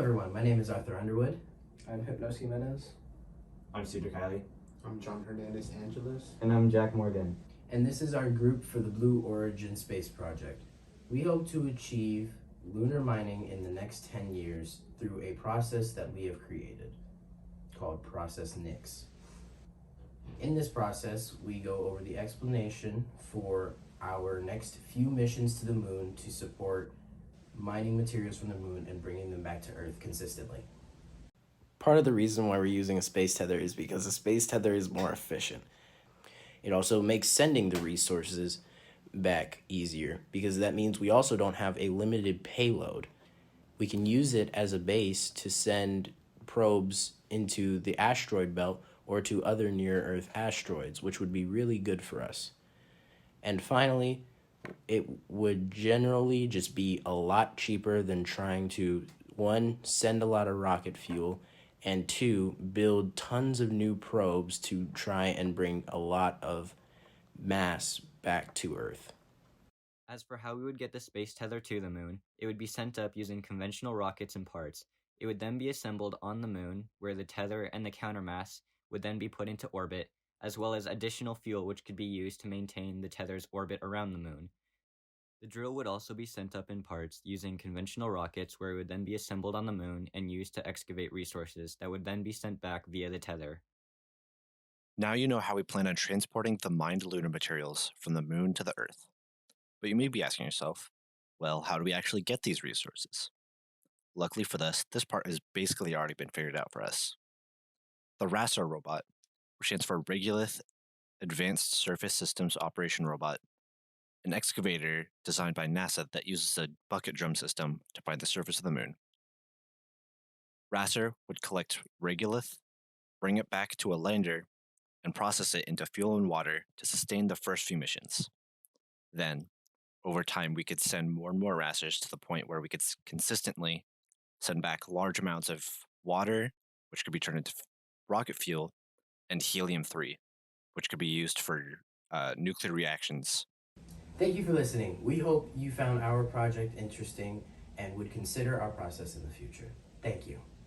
everyone, my name is Arthur Underwood. I'm Hypnos Jimenez. I'm Cedar Kiley. I'm John Hernandez Angeles. And I'm Jack Morgan. And this is our group for the Blue Origin Space Project. We hope to achieve lunar mining in the next 10 years through a process that we have created called Process Nix. In this process, we go over the explanation for our next few missions to the moon to support mining materials from the moon and bringing them back to Earth consistently. Part of the reason why we're using a space tether is because a space tether is more efficient. It also makes sending the resources back easier because that means we also don't have a limited payload. We can use it as a base to send probes into the asteroid belt or to other near-Earth asteroids, which would be really good for us. And finally, it would generally just be a lot cheaper than trying to, one, send a lot of rocket fuel, and two, build tons of new probes to try and bring a lot of mass back to Earth. As for how we would get the space tether to the moon, it would be sent up using conventional rockets and parts. It would then be assembled on the moon, where the tether and the countermass would then be put into orbit, as well as additional fuel which could be used to maintain the tether's orbit around the moon. The drill would also be sent up in parts using conventional rockets, where it would then be assembled on the moon and used to excavate resources that would then be sent back via the tether. Now you know how we plan on transporting the mined lunar materials from the moon to the Earth. But you may be asking yourself, well, how do we actually get these resources? Luckily for this part has basically already been figured out for us. The RASAR robot, which stands for Regolith Advanced Surface Systems Operation Robot, an excavator designed by NASA that uses a bucket drum system to find the surface of the moon. RASAR would collect regolith, bring it back to a lander, and process it into fuel and water to sustain the first few missions. Then, over time, we could send more and more RASARs to the point where we could consistently send back large amounts of water, which could be turned into rocket fuel, and helium-3, which could be used for nuclear reactions. Thank you for listening. We hope you found our project interesting and would consider our process in the future. Thank you.